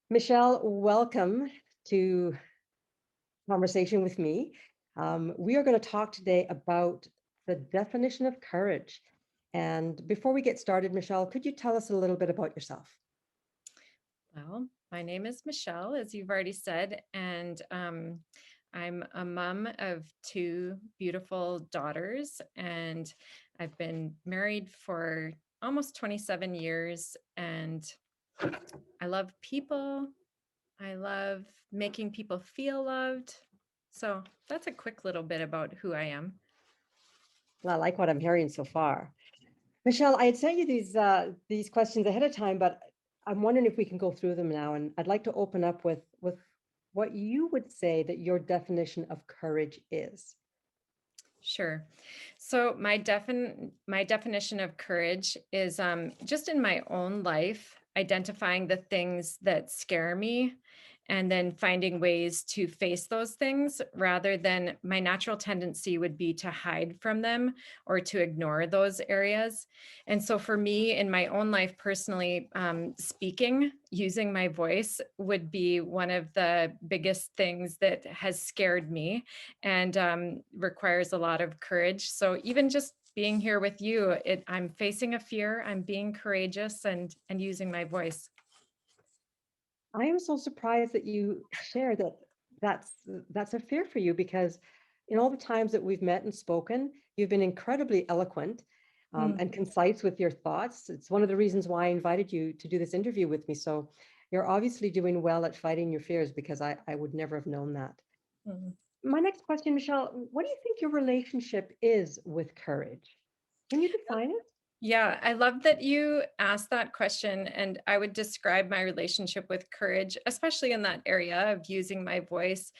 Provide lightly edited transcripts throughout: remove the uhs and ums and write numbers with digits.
Michelle, welcome to Conversation with Me. We are going to talk today about the definition of courage. And before we get started, Michelle, could you tell us a little bit about yourself? Well, my name is Michelle, as you've already said, and I'm a mom of two beautiful daughters, and I've been married for almost 27 years, and I love people. I love making people feel loved. So that's a quick little bit about who I am. Well, I like what I'm hearing so far. Michelle, I had sent you these questions ahead of time, but I'm wondering if we can go through them now. And I'd like to open up with what you would say that your definition of courage is. Sure. So my definition of courage is just in my own life, identifying the things that scare me and then finding ways to face those things rather than my natural tendency would be to hide from them or to ignore those areas. And so for me in my own life personally, speaking, using my voice would be one of the biggest things that has scared me and requires a lot of courage. So even just being here with you, I'm facing a fear. I'm being courageous and using my voice. I am so surprised that you share that that's a fear for you because in all the times that we've met and spoken, you've been incredibly eloquent Mm. and concise with your thoughts. It's one of the reasons why I invited you to do this interview with me. So you're obviously doing well at fighting your fears because I would never have known that. Mm. My next question, Michelle, what do you think your relationship is with courage? Can you define it? Yeah, I love that you asked that question. And I would describe my relationship with courage, especially in that area of using my voice.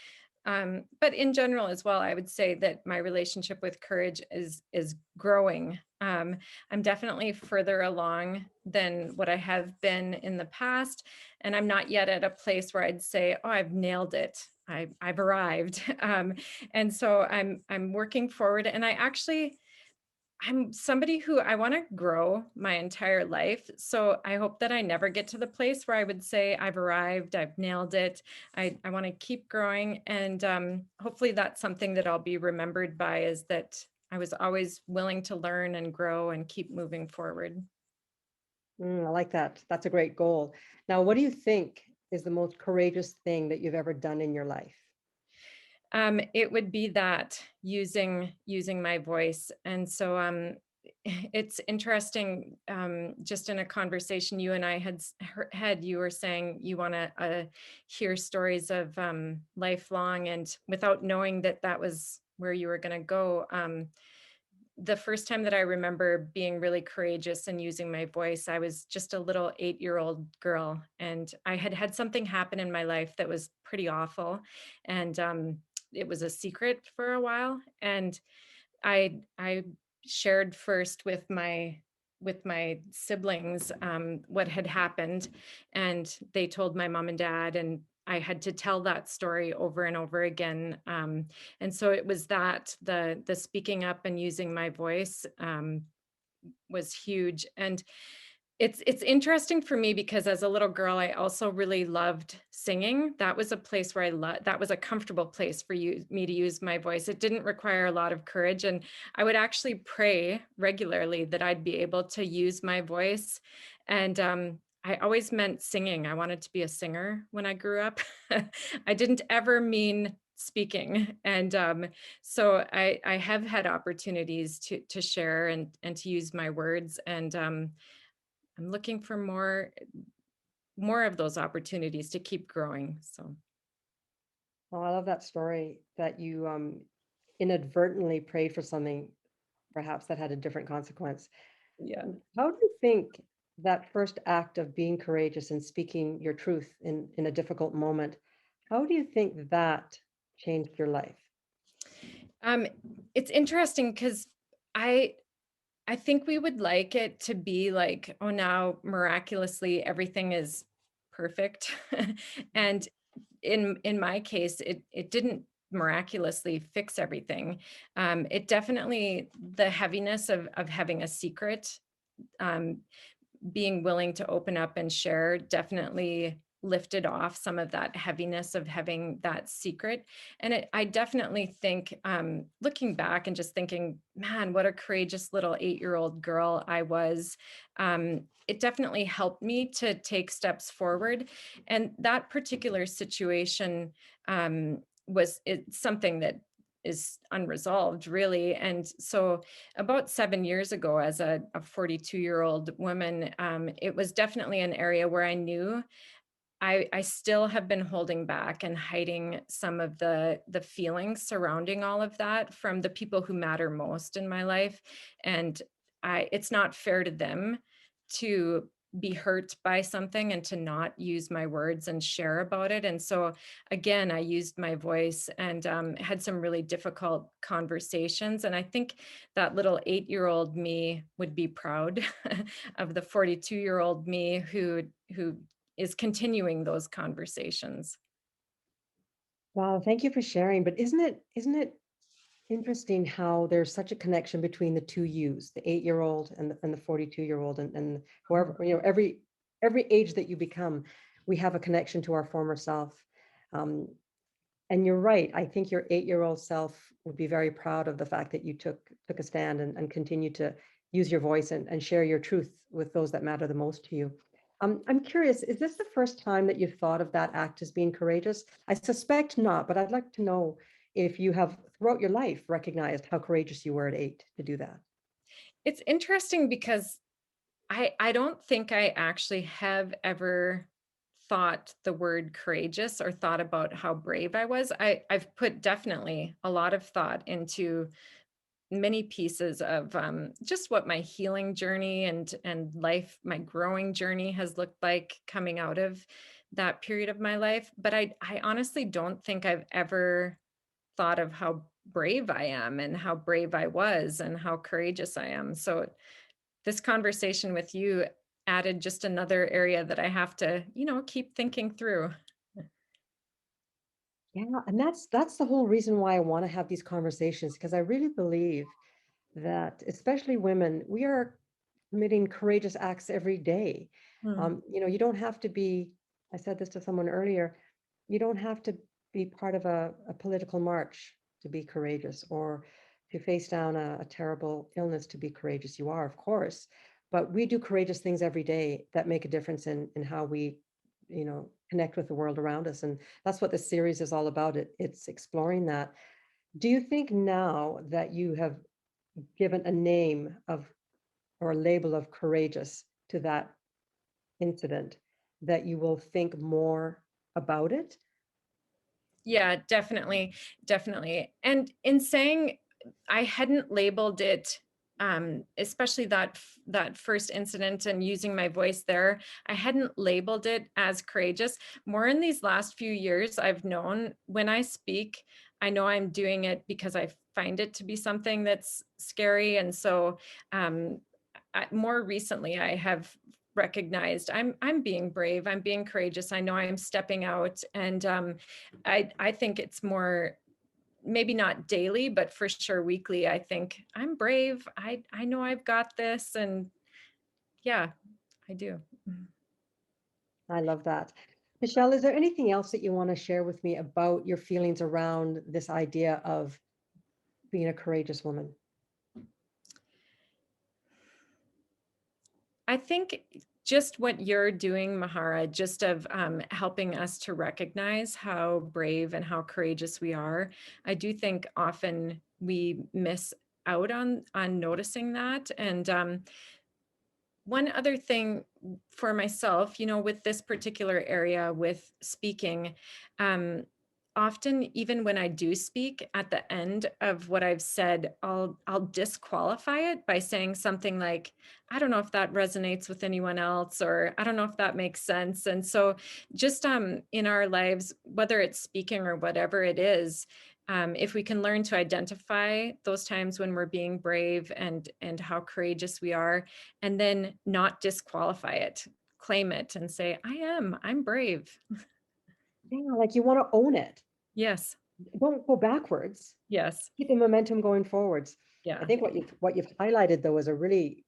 But in general as well, I would say that my relationship with courage is growing. I'm definitely further along than what I have been in the past, and I'm not yet at a place where I'd say, "Oh, I've nailed it. I've arrived." And so I'm working forward, and I'm somebody who I want to grow my entire life. So I hope that I never get to the place where I would say I've arrived, I've nailed it. I want to keep growing. And hopefully that's something that I'll be remembered by is that I was always willing to learn and grow and keep moving forward. I like that. That's a great goal. Now, what do you think is the most courageous thing that you've ever done in your life? It would be that using my voice. And so it's interesting, just in a conversation you and I had, you were saying you want to hear stories of lifelong, and without knowing that that was where you were going to go. The first time that I remember being really courageous and using my voice, I was just a little 8-year-old girl, and I had had something happen in my life that was pretty awful, and it was a secret for a while. And I shared first with my siblings what had happened, and they told my mom and dad, and I had to tell that story over and over again. And so it was that the speaking up and using my voice was huge. And it's interesting for me because as a little girl, I also really loved singing. That was a place where that was a comfortable place for me to use my voice. It didn't require a lot of courage. And I would actually pray regularly that I'd be able to use my voice. And I always meant singing. I wanted to be a singer when I grew up. I didn't ever mean speaking. And so I have had opportunities to share and to use my words. And I'm looking for more of those opportunities to keep growing. So Oh, I love that story that you inadvertently prayed for something perhaps that had a different consequence. yeah. How do you think that first act of being courageous and speaking your truth in a difficult moment, how do you think that changed your life? Um, it's interesting because I I think we would like it to be like, oh, now miraculously everything is perfect. And in my case, it didn't miraculously fix everything. It definitely the heaviness of having a secret, um, being willing to open up and share definitely lifted off some of that heaviness of having that secret. And I definitely think, looking back and just thinking, man, what a courageous little 8-year-old girl I was. It definitely helped me to take steps forward. And that particular situation, was it's something that is unresolved, really. And so about 7 years ago, as a 42-year-old woman, it was definitely an area where I knew I still have been holding back and hiding some of the feelings surrounding all of that from the people who matter most in my life. And it's not fair to them to be hurt by something and to not use my words and share about it. And so again, I used my voice and had some really difficult conversations. And I think that little 8-year-old me would be proud of the 42-year-old me who is continuing those conversations. Wow, thank you for sharing. But isn't it interesting how there's such a connection between the two yous, the 8-year-old and the 42-year-old, and whoever, every age that you become, we have a connection to our former self. Um, and you're right. I think your 8-year-old self would be very proud of the fact that you took a stand and continue to use your voice and share your truth with those that matter the most to you. I'm curious, is this the first time that you've thought of that act as being courageous? I suspect not, but I'd like to know if you have throughout your life recognized how courageous you were at 8 to do that. It's interesting because I don't think I actually have ever thought the word courageous or thought about how brave I was. I've put definitely a lot of thought into many pieces of just what my healing journey and life, my growing journey has looked like coming out of that period of my life. But I honestly don't think I've ever thought of how brave I am and how brave I was and how courageous I am. So this conversation with you added just another area that I have to, keep thinking through. Yeah, and that's the whole reason why I want to have these conversations, because I really believe that especially women, we are committing courageous acts every day. Mm. You don't have to be, I said this to someone earlier, you don't have to be part of a political march to be courageous or to face down a terrible illness to be courageous. You are, of course, but we do courageous things every day that make a difference in how we, connect with the world around us. And that's what this series is all about. It's exploring that. Do you think now that you have given a name of or a label of courageous to that incident, that you will think more about it? Yeah, definitely, definitely. And in saying I hadn't labeled it, especially that first incident and using my voice there, I hadn't labeled it as courageous. More in these last few years, I've known when I speak, I know I'm doing it because I find it to be something that's scary. And so more recently, I have recognized I'm being brave, I'm being courageous. I know I'm stepping out, and I think it's more, maybe not daily, but for sure weekly. I think I'm brave. I know I've got this, and yeah, I do. Mhm. I love that. Michelle, is there anything else that you want to share with me about your feelings around this idea of being a courageous woman? I think just what you're doing, Mahara, just of helping us to recognize how brave and how courageous we are. I do think often we miss out on noticing that. And one other thing for myself, with this particular area with speaking, um, often even when I do speak, at the end of what I've said, I'll disqualify it by saying something like, I don't know if that resonates with anyone else, or I don't know if that makes sense. And so just in our lives, whether it's speaking or whatever it is, if we can learn to identify those times when we're being brave and how courageous we are, and then not disqualify it, claim it and say, I'm brave. Yeah, like you want to own it. Yes. Don't go backwards. Yes. Keep the momentum going forwards. I Yeah. think what you've highlighted though is a really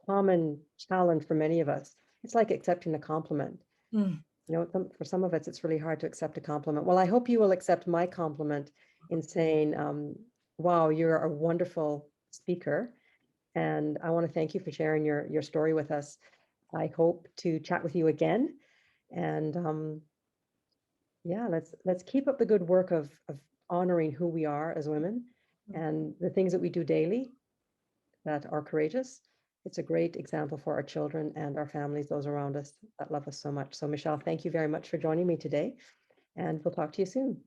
common challenge for many of us. It's like accepting a compliment. Mm. You know, for some of us, it's really hard to accept a compliment. Well, I hope you will accept my compliment in saying, wow, you're a wonderful speaker. And I want to thank you for sharing your story with us. I hope to chat with you again. And yeah, let's keep up the good work of honoring who we are as women and the things that we do daily that are courageous. It's a great example for our children and our families, those around us that love us so much. So Michelle, thank you very much for joining me today, and we'll talk to you soon.